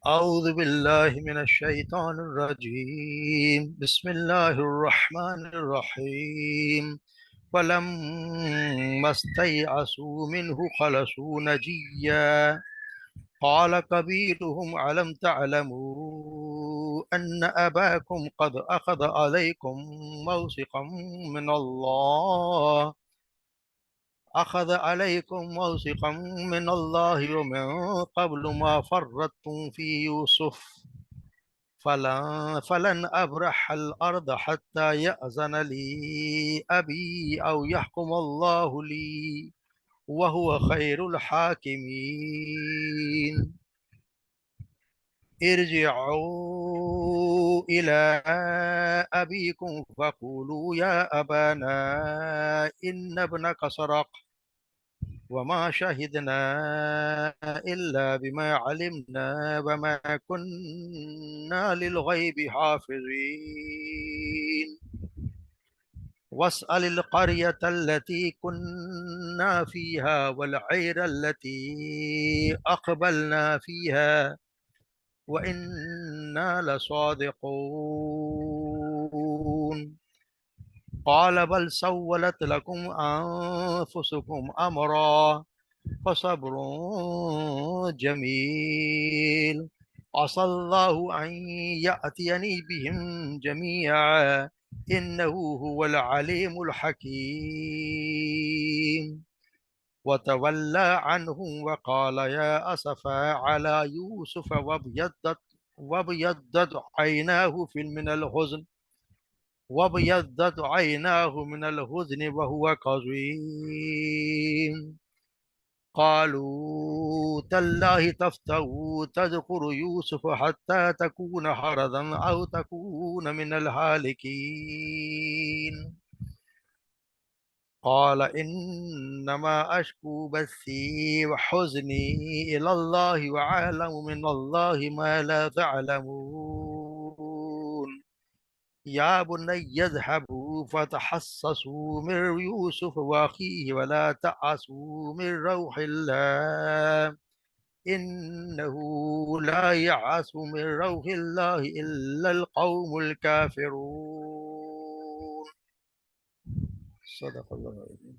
أعوذ بالله من الشيطان الرجيم بسم الله الرحمن الرحيم فلما استيئسوا منه خلصوا نجيا قال كبيرهم ألم تعلموا أن أباكم قد أخذ عليكم موثقا من الله ومن قبل ما فرطتم في يوسف فلن أبرح الأرض حتى يأذن لي أبي أو يحكم الله لي وهو خير الحاكمين ارجعوا إلى أبيكم فقولوا يا أبانا إن ابنك سرق وما شهدنا إلا بما علمنا وما كنا للغيب حافظين واسأل القرية التي كنا فيها والعير التي أقبلنا فيها وإنا لصادقون قال بل سولت لكم أنفسكم أمرا فصبر جميل عسى الله أن يأتيني بهم جميعا إنه هو العليم الحكيم وتولى عنهم وقال يا أسفا على يوسف وابيضت عيناه من الحزن وهو كظيم قالوا تالله تفتأ تذكر يوسف حتى تكون حرضا أو تكون من الهالكين قال إنما أشكو بثي وحزني إلى الله وأعلم من الله ما لا تعلمون يا بني اذهبوا فتحسسوا من يوسف وأخيه ولا تأسوا من روح الله إنه لا يعاس من روح الله إلا القوم الكافرون صدق اللہ العظیم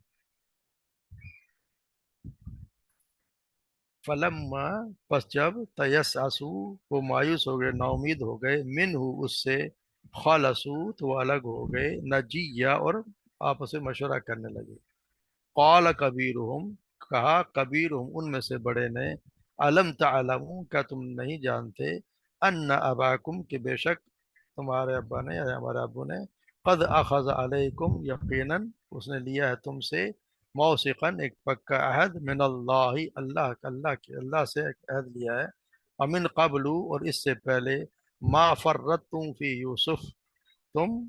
فلما پس جب تیساسو وہ مایوس ہو گئے نا امید ہو گئے منہ اس سے خالصو تو وہ الگ ہو گئے نجیہ اور آپس میں مشورہ کرنے لگے قال کبیرہم کہا کبیرہم ان میں سے بڑے نے علم تعلمون کیا تم نہیں جانتے ان اباکم کہ بے شک تمہارے ابا نے یا ہمارے ابو نے قد اخذ علیکم یقیناً اس نے لیا ہے تم سے موثقاً ایک پکا عہد من اللہ سے ایک عہد لیا ہے امن قبل اور اس سے پہلے ما فرطتم فی یوسف تم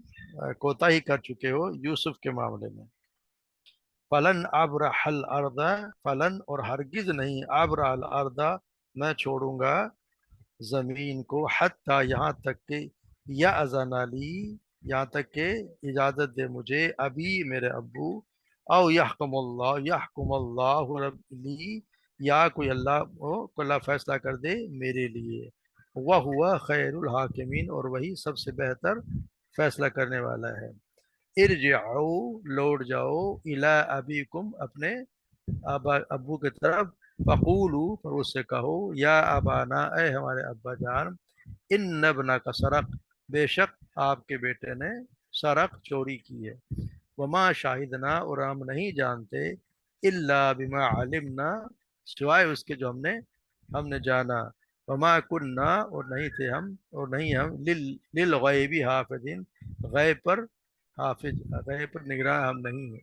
کوتاہی کر چکے ہو یوسف کے معاملے میں فلن ابرح الارض فلن اور ہرگز نہیں ابرح الارض میں چھوڑوں گا زمین کو حتیٰ یہاں تک کہ یا اذن علی یہاں تک کہ اجازت دے مجھے ابھی میرے ابو او یحکم اللہ لی یا کوئی اللہ فیصلہ کر دے میرے لیے وہ ہوا خیر الحاکمین اور وہی سب سے بہتر فیصلہ کرنے والا ہے ارجعو لوٹ جاؤ الی ابیکم اپنے ابو کی طرف فقولو پر اس سے کہو یا ابانا اے ہمارے ابا جان ان ابنا کا سرق بے شک آپ کے بیٹے نے سرق چوری کی ہے وما شاہدنا اور ہم نہیں جانتے الا بما علمنا سوائے اس کے جو ہم نے جانا وما کننا اور نہیں تھے ہم اور نہیں ہم للغیب حافظین غیب پر حافظ غیب پر نگراں ہم نہیں ہیں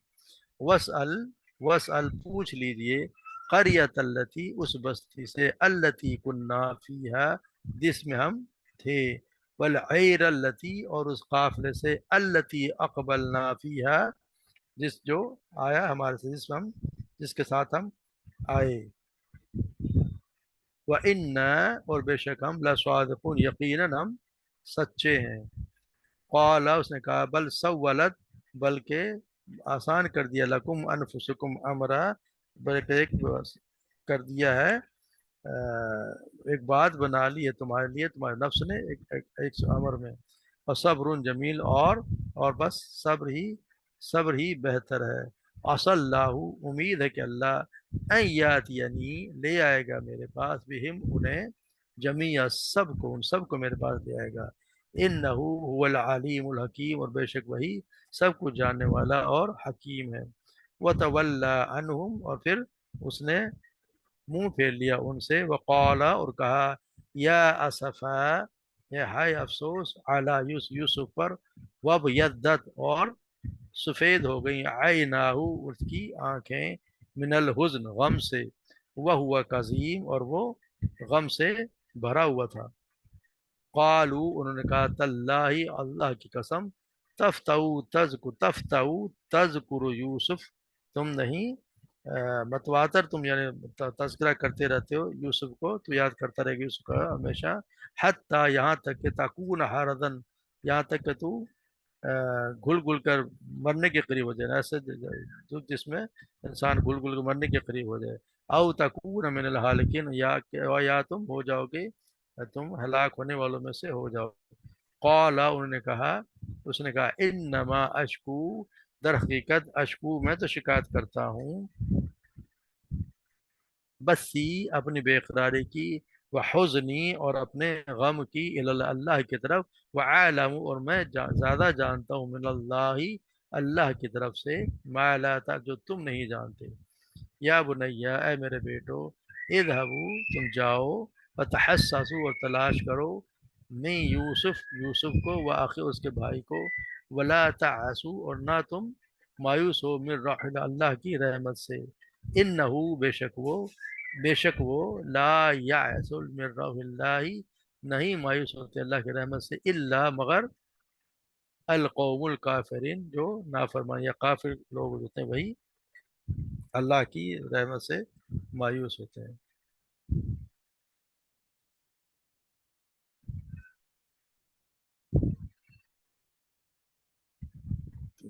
وسأل پوچھ لیجئے قریۃ التی اس بستی سے التی کننا فیہا جس میں ہم تھے والعیر التی اور اس قافلے سے التی اقبلنا فیہا جس جو آیا ہمارے سے جس کے ساتھ ہم آئے وَإِنَّا اور بے شک ہم لَصَادِقُونَ یقیناً ہم سچے ہیں قال اس نے کہا بل سولت بلکہ آسان کر دیا لکم انفسکم امرا بلکہ ایک کر دیا ہے ایک بات بنا لی ہے تمہارے لیے تمہارے نفس نے ایک امر میں، اور صبر جمیل، اور بس صبر ہی بہتر ہے۔ اصل اللہ، امید ہے کہ اللہ ایات یعنی لے آئے گا میرے پاس بہم انہیں، جمیع سب کو، ان سب کو میرے پاس لے آئے گا۔ انہ هو العلیم الحکیم، اور بے شک وہی سب کچھ جاننے والا اور حکیم ہے۔ وتولی عنہم، اور پھر اس نے منہ پھیر لیا ان سے، وقال، اور کہا، یا اسفا، یہ ہائے افسوس، علی یوسف پر، وابیضت، اور سفید ہو گئی، عیناہ، اس کی آنکھیں، من الحزن، غم سے، وہ کظیم، اور وہ غم سے بھرا ہوا تھا۔ قالو، انہوں نے کہا، تاللہ، اللہ کی قسم، تذکر یوسف، تم نہیں متواتر، تم یعنی تذکرہ کرتے رہتے ہو یوسف کو، تو یاد کرتا رہے گا یوسف کا ہمیشہ، حتیٰ، یہاں تک کہ تکون حردن، یہاں تک کہ تو گھل گھل کر مرنے کے قریب ہو جائے، ایسے جس میں انسان گھل گھل کر مرنے کے قریب ہو جائے، او تکون من الحالکین، یا تم ہو جاؤ گے، تم ہلاک ہونے والوں میں سے ہو جاؤ۔ قال، انہوں نے کہا، اس نے کہا، انما اشکو، در حقیقت اشکو، میں تو شکایت کرتا ہوں، بسی، اپنی بے قراری کی، وحزنی، اور اپنے غم کی، اللہ کی طرف، وعالم، اور میں زیادہ جانتا ہوں، من اللہ، اللہ کی طرف سے، ما لا جو تم نہیں جانتے۔ یا بنیا، اے میرے بیٹو، اذهبوا، تم جاؤ، فتحسسوا، اور تلاش کرو، میں یوسف کو، واخی، اس کے بھائی کو، ولا تعسوا، اور نہ تم مایوس ہو، من رحم اللہ کی رحمت سے، انہو، بے شک وہ لا یعس من روح اللہ، نہیں مایوس ہوتے اللہ کی رحمت سے، الا، مگر القوم الکافرین، جو نافرمان یا کافر لوگ ہوتے ہیں، وہی اللہ کی رحمت سے مایوس ہوتے ہیں۔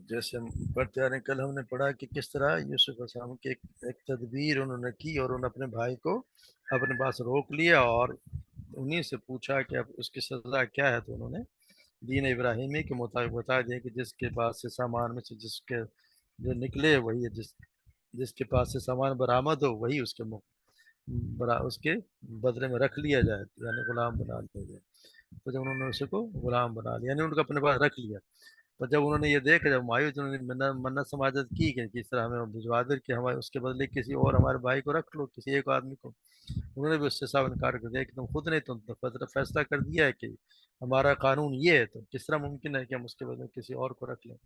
جیسے ہم پڑھتے آ رہے ہیں، کل ہم نے پڑھا کہ کس طرح یوسف علیہ السلام کی ایک تدبیر انہوں نے کی، اور انہوں نے اپنے بھائی کو اپنے پاس روک لیا، اور انہی سے پوچھا کہ اب اس کی سزا کیا ہے، تو انہوں نے دین ابراہیمی کے مطابق بتا دیا کہ جس کے پاس سے سامان میں سے جس کے جو نکلے وہی ہے، جس کے پاس سے سامان برآمد ہو وہی اس کے بدلے میں رکھ لیا جائے، یعنی غلام بنا لیا جائے۔ تو جب انہوں نے اسے کو غلام بنا لیا، یعنی ان کو اپنے پاس رکھ لیا، تو جب انہوں نے یہ دیکھا، جب مایوس، انہوں نے منت سماجت کی کہ کس طرح ہمیں بھجوا دے، کہ ہمارے اس کے بدلے کسی اور ہمارے بھائی کو رکھ لو، کسی ایک آدمی کو۔ انہوں نے بھی اس سے صاف انکار کر دیا کہ تم خود نے تم فیصلہ کر دیا ہے کہ ہمارا قانون یہ ہے، تو کس طرح ممکن ہے کہ ہم اس کے بدلے کسی اور کو رکھ لیں۔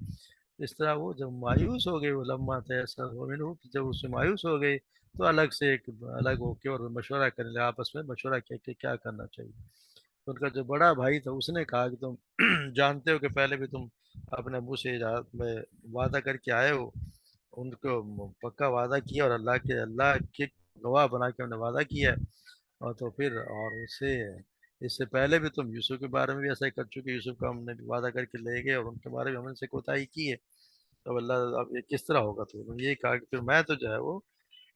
اس طرح وہ جب مایوس ہو گئے، وہ لمحہ تیسر ہو، جب اس سے مایوس ہو گئے، تو الگ ہو کے اور مشورہ کرنے لگے، آپس میں مشورہ کیا کہ کیا کرنا چاہیے۔ تو ان کا جو بڑا بھائی تھا، اس نے کہا کہ تم جانتے ہو کہ پہلے بھی تم اپنے ابو سے میں وعدہ کر کے آئے ہو، ان کو پکا وعدہ کیا، اور اللہ کے گواہ بنا کے ہم نے وعدہ کیا ہے، اور تو پھر اور اس سے پہلے بھی تم یوسف کے بارے میں بھی ایسا ہی کر چکے، یوسف کا ہم نے بھی وعدہ کر کے لے گئے، اور ان کے بارے میں ہم نے سے کوتاہی کی ہے، تو اللہ اب یہ کس طرح ہوگا؟ تو انہوں نے یہ کہا کہ پھر میں تو جو ہے وہ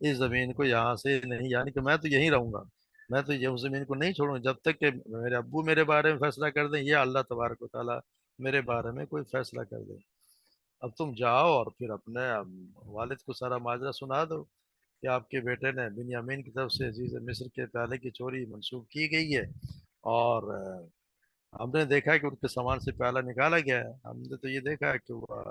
اس زمین کو یہاں سے نہیں، یعنی کہ میں تو یہیں رہوں گا، میں تو یہ اس زمین کو نہیں چھوڑوں گا جب تک کہ میرے ابو میرے بارے میں فیصلہ کر دیں، یا اللہ تبارک و تعالیٰ میرے بارے میں کوئی فیصلہ کر دے۔ اب تم جاؤ اور پھر اپنے والد کو سارا ماجرا سنا دو کہ آپ کے بیٹے نے بنیامین کی طرف سے عزیز مصر کے پیالے کی چوری منسوخ کی گئی ہے، اور ہم نے دیکھا ہے کہ ان کے سامان سے پیالہ نکالا گیا ہے، ہم نے تو یہ دیکھا ہے کہ وہ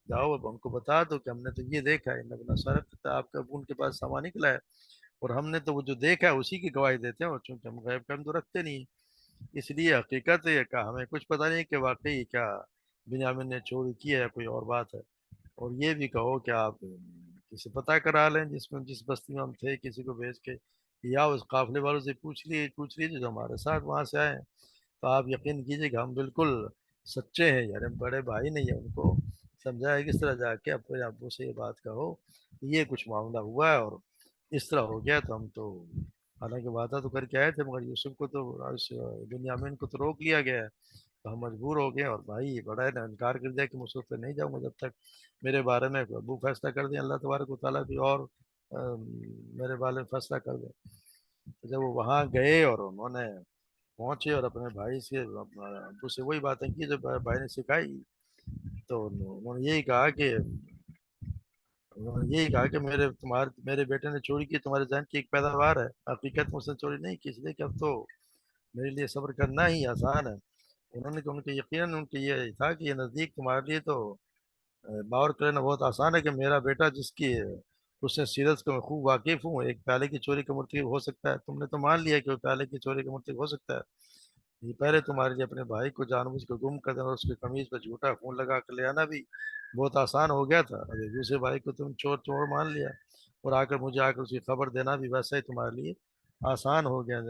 جاؤ اب ان کو بتا دو کہ ہم نے تو یہ دیکھا ہے، نبنا سرق آپ کا ان کے پاس سامان نکلا ہے، اور ہم نے تو وہ جو دیکھا ہے اسی کی گواہی دیتے ہیں، اور چونکہ ہم غیب کا ہم تو رکھتے نہیں، اس لیے حقیقت ہے کہ ہمیں کچھ پتہ نہیں کہ واقعی کیا بنیامین نے چوری کی ہے یا کوئی اور بات ہے۔ اور یہ بھی کہو کہ آپ کسی پتہ کرا لیں جس بستی میں ہم تھے، کسی کو بھیج کے، یا اس قافلے والوں سے پوچھ لیجیے جو ہمارے ساتھ وہاں سے آئے ہیں، تو آپ یقین کیجیے کہ ہم بالکل سچے ہیں، یعنی بڑے بھائی نہیں ہیں، ان کو سمجھایا کس طرح جا کے اپنے ابو سے یہ بات کہو، یہ کچھ معاملہ ہوا ہے اور اس طرح ہو گیا، تو ہم تو حالانکہ وعدہ تو کر کے آئے تھے، مگر یوسف کو تو اس بنیامین کو تو روک لیا گیا ہے، تو ہم مجبور ہو گئے، اور بھائی بڑا نے انکار کر دیا کہ مصر پہ نہیں جاؤں گا جب تک میرے بارے میں ابو فیصلہ کر دیں، اللہ تبارک و تعالیٰ بھی، اور میرے بارے میں فیصلہ کر دیں۔ تو جب وہ وہاں گئے اور انہوں نے پہنچے اور اپنے بھائی سے ابو سے وہی باتیں کی جو بھائی نے سکھائی، تو انہوں نے یہی کہا کہ میرے بیٹے نے چوری کی، تمہارے ذہن کی ایک پیداوار ہے، حقیقت میں اس نے چوری نہیں کی، اس لیے کہ اب تو میرے لیے صبر کرنا ہی آسان ہے۔ انہوں نے کہ ان کے یقیناً ان کے یہ تھا کہ یہ نزدیک تمہارے لیے تو باور کرنا بہت آسان ہے کہ میرا بیٹا جس کی اس نے سیرت کو میں خوب واقف ہوں، ایک پیالے کی چوری کا مرتکب ہو سکتا ہے۔ تم نے تو مان لیا کہ وہ پیالے کی چوری کا مرتکب ہو سکتا ہے، یہ پہلے تمہارے لیے اپنے بھائی کو جان بوجھ کے گم کر دینا اور اس کی قمیض پہ جھوٹا خون لگا کر لے آنا بھی بہت آسان ہو گیا تھا۔ ابھی دوسرے بھائی کو تم چور چور مان لیا اور مجھے آ کر اس کی خبر دینا بھی ویسا ہی تمہارے لیے آسان ہو گیا۔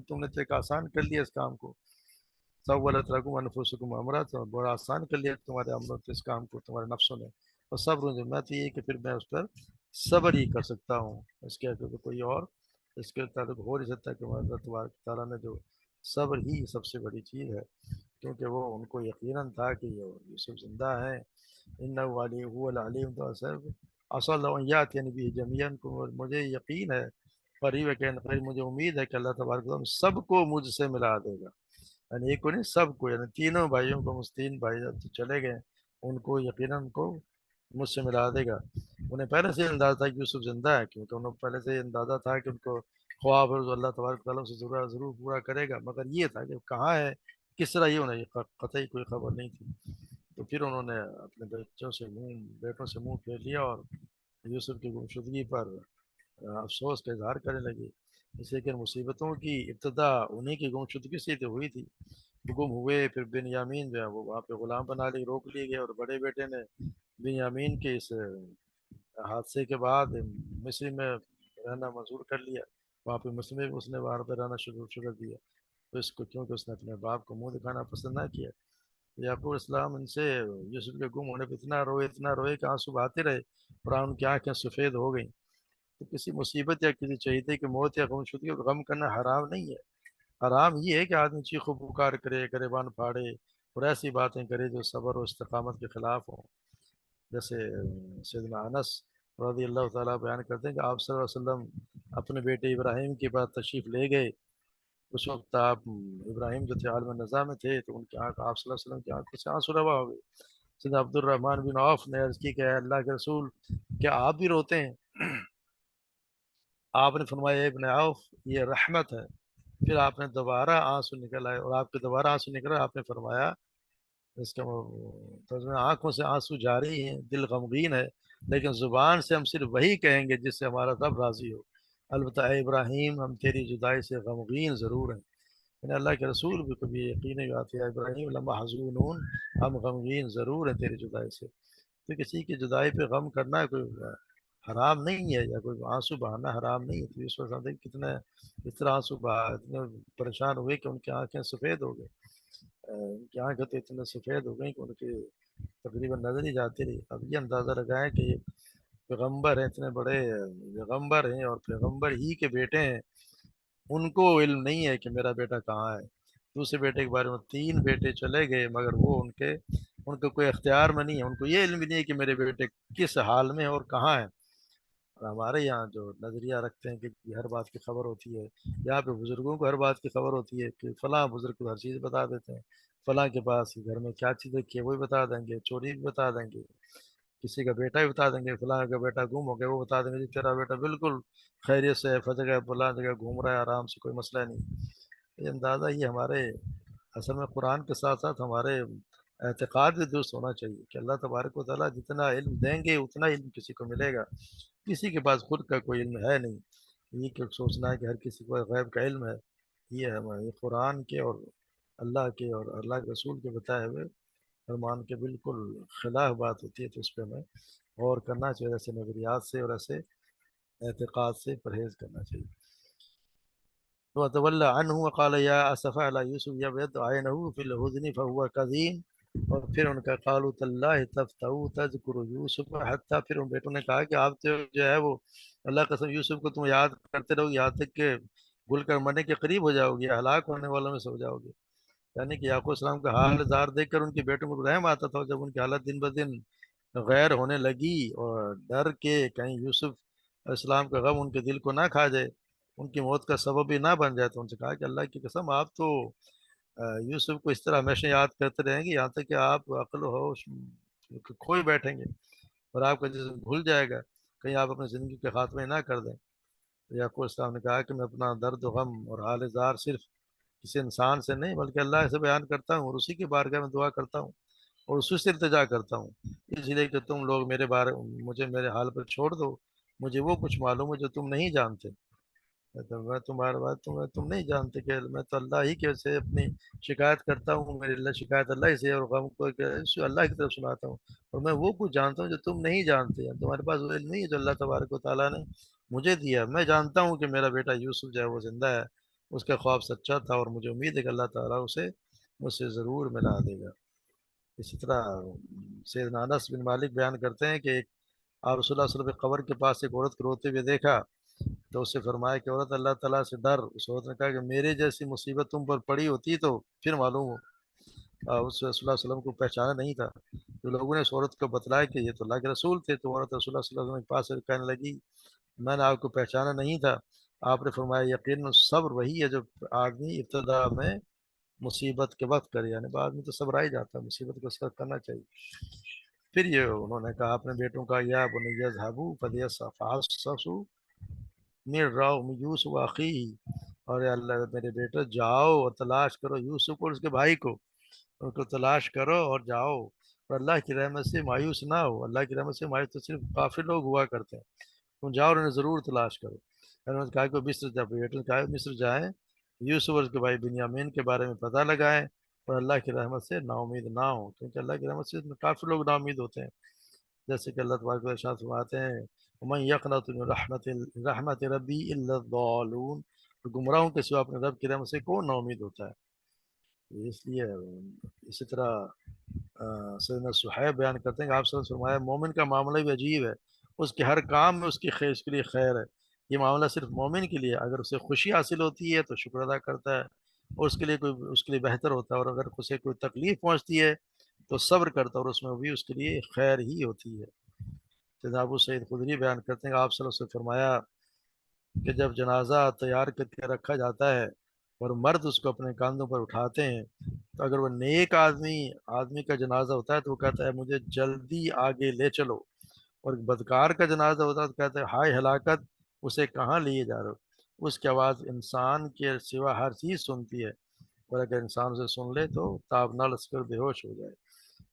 تم نے تو ایک آسان کر لیا اس کام کو، سولت لکم انفسکم امرا، تو بڑا آسان کر لیا تمہارے عملوں اس کام کو تمہارے نفسوں نے، اور صبر میں تو یہ کہ پھر میں اس پر صبر ہی کر سکتا ہوں، اس کے تو کوئی اور اس کے تعلق ہو نہیں سکتا کہ اللہ تبارک تعالیٰ نے جو صبر ہی سب سے بڑی چیز ہے، کیونکہ وہ ان کو یقیناً تھا کہ یوسف زندہ ہیں، انہ علی هو العلیم، تو اصل اللہ یات یعنی بھی جمیعاً کو مجھے یقین ہے، قریب ہے کہ مجھے امید ہے کہ اللہ تبارک تعالیٰ سب کو مجھ سے ملا دے گا، یعنی ایک کو نہیں سب کو، یعنی تینوں بھائیوں کو، تین بھائی جب چلے گئے ان کو یقیناً ان کو مجھ سے ملا دے گا۔ انہیں پہلے سے اندازہ تھا کہ یوسف زندہ ہے، کیونکہ انہوں پہلے سے اندازہ تھا کہ ان کو خواب ہے اللہ تبارک تعالیٰ سے ضرور ضرور پورا کرے گا، مگر یہ تھا کہ کہاں ہے کس طرح، یہ انہیں قطعی کوئی خبر نہیں تھی۔ تو پھر انہوں نے اپنے بیٹوں سے منہ پھیر لیا اور یوسف کی گمشدگی پر افسوس کا اظہار کرنے لگے، اس لیے کہ مصیبتوں کی ابتدا انہیں کی گمشدگی سے تو ہوئی تھی، گم ہوئے۔ پھر بن یامین جو ہے وہ وہاں پہ غلام بنا لی، روک لیے گئے، اور بڑے بیٹے نے بن یامین کے اس حادثے کے بعد مصر میں رہنا منظور کر لیا، وہاں پہ مصر میں اس نے وہاں پہ رہنا شروع کر دیا، تو اس کو کیونکہ اس نے اپنے باپ کو منہ دکھانا پسند نہ کیا۔ یعقوب السلام ان سے یوسف کے گم ہونے پہ اتنا روئے کہ آنسو بہاتے رہے اور ان کی آنکھیں سفید ہو گئیں۔ تو کسی مصیبت یا کسی چہیتے کی موت یا غم شدگی کو غم کرنا حرام نہیں ہے، حرام یہ ہے کہ آدمی چیخ و پکار کرے، گریبان پھاڑے اور ایسی باتیں کرے جو صبر و استقامت کے خلاف ہوں۔ جیسے سیدنا انس رضی اللہ تعالیٰ بیان کرتے ہیں کہ آپ صلی اللہ علیہ وسلم اپنے بیٹے ابراہیم کے بعد تشریف لے گئے، اس وقت آپ ابراہیم جو تھے عالم نزا میں تھے، تو ان کی آنکھ آپ صلی اللہ علیہ وسلم کی آنکھوں سے آنسو روا ہو گئے۔ سیدنا عبد الرحمن بن عوف نے عرض کی کہ اے اللہ کے رسول، کیا آپ بھی روتے ہیں؟ آپ نے فرمایا اے ابن عوف، یہ رحمت ہے۔ پھر آپ نے دوبارہ آنسو نکل آئے اور آپ کے دوبارہ آنسو نکل آئے، آپ نے فرمایا اس کا ترجمہ آنکھوں سے آنسو جاری ہیں، دل غمگین ہے، لیکن زبان سے ہم صرف وہی کہیں گے جس سے ہمارا رب راضی ہو، البتہ اے ابراہیم ہم تیری جدائی سے غمگین ضرور ہیں۔ یعنی اللہ کے رسول بھی کبھی یقین نہیں آتی ہے، ابراہیم لما حزونون، ہم غمگین ضرور ہیں تیری جدائی سے۔ تو کسی کی جدائی پہ غم کرنا کوئی حرام نہیں ہے، یا کوئی آنسو بہانا حرام نہیں ہے۔ تو اس وقت کتنے اس طرح آنسو بہا، اتنے پریشان ہوئے کہ ان کی آنکھیں سفید ہو گئی، ان کی آنکھیں تو اتنے سفید ہو گئی کہ ان کی تقریباً نظر ہی جاتی رہی۔ اب یہ اندازہ لگائیں کہ یہ پیغمبر ہیں، اتنے بڑے پیغمبر ہیں اور پیغمبر ہی کے بیٹے ہیں، ان کو علم نہیں ہے کہ میرا بیٹا کہاں ہے۔ دوسرے بیٹے کے بارے میں تین بیٹے چلے گئے، مگر وہ ان کو کوئی اختیار میں نہیں ہے، ان کو یہ علم بھی نہیں ہے کہ میرے بیٹے کس حال میں اور کہاں ہے۔ اور ہمارے یہاں جو نظریہ رکھتے ہیں کہ ہر بات کی خبر ہوتی ہے، یہاں پہ بزرگوں کو ہر بات کی خبر ہوتی ہے کہ فلاں بزرگ کو ہر چیز بتا دیتے ہیں، فلاں کے پاس گھر میں کیا چیز رکھی ہے وہی بتا دیں گے، چوری بھی بتا دیں گے، کسی کا بیٹا بھی بتا دیں گے، فلاں کا بیٹا گم ہو گیا وہ بتا دیں گے جی تیرا بیٹا بالکل خیریت سے ہے، جگہ فلاں جگہ گھوم رہا ہے آرام سے، کوئی مسئلہ نہیں۔ یہ اندازہ یہ ہمارے اصل میں قرآن کے ساتھ ساتھ ہمارے اعتقاد بھی درست ہونا چاہیے کہ اللہ تبارک و تعالیٰ جتنا علم دیں گے اتنا علم کسی کو ملے گا، کسی کے پاس خود کا کوئی علم ہے نہیں۔ یہ کہ سوچنا ہے کہ ہر کسی کو غیب کا علم ہے، یہ ہمارے قرآن کے اور اللہ کے اور اللہ کے رسول کے بتائے ہوئے فرمان کے بالکل خلاف بات ہوتی ہے، تو اس پہ ہمیں غور کرنا چاہیے، ایسے نظریات سے اور ایسے اعتقاد سے پرہیز کرنا چاہیے۔ وتولى عنه وقال يا اسف على يوسف يبيض عينه في الحزن فهو كظيم، اور پھر ان کا قالوا تالله تفتأ تذكر یوسف حتى، پھر ان بیٹوں نے کہا کہ آپ تو جو ہے وہ اللہ قسم یوسف کو تم یاد کرتے رہو یہاں تک کہ گل کر مرنے کے قریب ہو جاؤ گے، ہلاک ہونے والوں میں سے ہو جاؤ گے۔ یعنی کہ یعقوب السلام کا حال زار دیکھ کر ان کے بیٹوں کو رحم آتا تھا، جب ان کی حالت دن بدن غیر ہونے لگی اور ڈر کے کہیں یوسف السلام کا غم ان کے دل کو نہ کھا جائے، ان کی موت کا سبب بھی نہ بن جائے، تو ان سے کہا کہ اللہ کی قسم آپ تو یوسف کو اس طرح ہمیشہ یاد کرتے رہیں گے یہاں تک کہ آپ عقل و ہوش کھوئی بیٹھیں گے، اور آپ کا جسم بھول جائے گا، کہیں آپ اپنی زندگی کے خاتمے نہ کر دیں۔ تو یعقوب السلام نے کہا کہ میں اپنا درد و غم اور حال زار صرف کسی انسان سے نہیں بلکہ اللہ سے بیان کرتا ہوں، اور اسی کی بارگاہ میں دعا کرتا ہوں اور اسی سے التجا کرتا ہوں، اس لیے کہ تم لوگ مجھے میرے حال پر چھوڑ دو، مجھے وہ کچھ معلوم ہے جو تم نہیں جانتے۔ تو میں تمہارے بات تم نہیں جانتے کہ میں تو اللہ ہی کے سے اپنی شکایت کرتا ہوں، میری اللہ شکایت اللہ ہی سے، اور غم کو اللہ کی طرف سناتا ہوں، اور میں وہ کچھ جانتا ہوں جو تم نہیں جانتے، تمہارے پاس وہ علم نہیں ہے جو اللہ تبارک و تعالیٰ نے مجھے دیا۔ میں جانتا ہوں کہ میرا بیٹا یوسف جو ہے وہ زندہ ہے، اس کا خواب سچا تھا، اور مجھے امید ہے کہ اللہ تعالیٰ اسے مجھ سے ضرور ملا دے گا۔ اسی طرح سیدنا انس بن مالک بیان کرتے ہیں کہ آپ رسول اللہ صلی اللہ علیہ وسلم کے قبر کے پاس ایک عورت کو روتے ہوئے دیکھا، تو اس سے فرمایا کہ عورت اللہ تعالیٰ سے ڈر۔ اس عورت نے کہا کہ میرے جیسی مصیبت تم پر پڑی ہوتی تو پھر معلوم ہو۔ اس رسول اللہ صلی اللہ علیہ وسلم کو پہچانا نہیں تھا، تو لوگوں نے اس عورت کو بتلایا کہ یہ تو اللہ کے رسول تھے، تو عورت رسول اللہ صلی اللہ علیہ وسلم کے پاس کہنے لگی میں نے آپ کو پہچانا نہیں تھا۔ آپ نے فرمایا یقیناً صبر وہی ہے جو آدمی ابتدا میں مصیبت کے وقت کرے، یعنی بعد میں تو صبر آ ہی جاتا ہے، مصیبت کو صبر کرنا چاہیے۔ پھر یہ انہوں نے کہا اپنے بیٹوں کا یا بنی ذهبوا فليتحسسوا من راؤ یوسف واقعی، اور اے اللہ میرے بیٹے جاؤ اور تلاش کرو یوسف اور اس کے بھائی کو، ان کو تلاش کرو اور جاؤ، اور اللہ کی رحمت سے مایوس نہ ہو۔ اللہ کی رحمت سے مایوس تو صرف کافی لوگ ہوا کرتے ہیں، تم جاؤ اور انہیں ضرور تلاش کرو۔ انہوں نے کہا کہ مصر جب بیٹے نے کہا کہ مصر جائیں، یوسف اور اس کے بھائی بنیامین کے بارے میں پتہ لگائیں، اور اللہ کی رحمت سے نا امید نہ ہوں، کیونکہ اللہ کی رحمت سے کافی لوگ نا امید ہوتے ہیں، جیسے کہ اللہ تبارک و تعالیٰ ارشاد فرماتے ہیں ومن یقنط من رحمت ربی الا الضالون، تو گمراہوں کے سوا اپنے رب کی رحمت سے کون نا امید ہوتا ہے۔ اس لیے اسی طرح سیدنا صہیب بیان کرتے ہیں کہ آپ صلی اللہ علیہ وسلم فرمایا مومن کا معاملہ بھی عجیب ہے، اس کے ہر کام میں اس کی خیر، اس کے لیے خیر ہے۔ یہ معاملہ صرف مومن کے لیے، اگر اسے خوشی حاصل ہوتی ہے تو شکر ادا کرتا ہے، اور اس کے لیے بہتر ہوتا ہے، اور اگر اسے کوئی تکلیف پہنچتی ہے تو صبر کرتا ہے، اور اس میں بھی اس کے لیے خیر ہی ہوتی ہے۔ سیدنا ابو سعید خدری بیان کرتے ہیں کہ آپ صلی اللہ علیہ وسلم سے فرمایا کہ جب جنازہ تیار کر کے رکھا جاتا ہے اور مرد اس کو اپنے کاندھوں پر اٹھاتے ہیں، تو اگر وہ نیک آدمی کا جنازہ ہوتا ہے تو وہ کہتا ہے مجھے جلدی آگے لے چلو، اور بدکار کا جنازہ ہوتا ہے تو کہتا ہے ہائے ہلاکت، اسے کہاں لیے جا رہے ہو۔ اس کی آواز انسان کے سوا ہر چیز سنتی ہے، اور اگر انسان اسے سن لے تو تاب نہ لس کر بے ہوش ہو جائے۔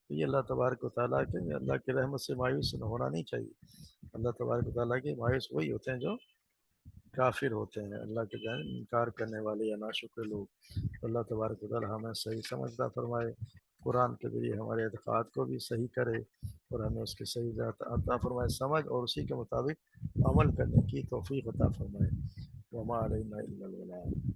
تو یہ اللہ تبارک و تعالیٰ کے اللہ کی رحمت سے مایوس نہ ہونا نہیں چاہیے۔ اللہ تبارک و تعالیٰ کے مایوس وہی ہوتے ہیں جو کافر ہوتے ہیں، اللہ کے جان انکار کرنے والے یا ناشکر لوگ۔ اللہ تبارک و تعالیٰ ہمیں صحیح سمجھتا فرمائے، قرآن کے ذریعے ہمارے اعتقاد کو بھی صحیح کرے، اور ہمیں اس کے صحیح ذات عطا فرمائے سمجھ، اور اسی کے مطابق عمل کرنے کی توفیق عطا فرمائے۔ وما علینا الا البلاغ۔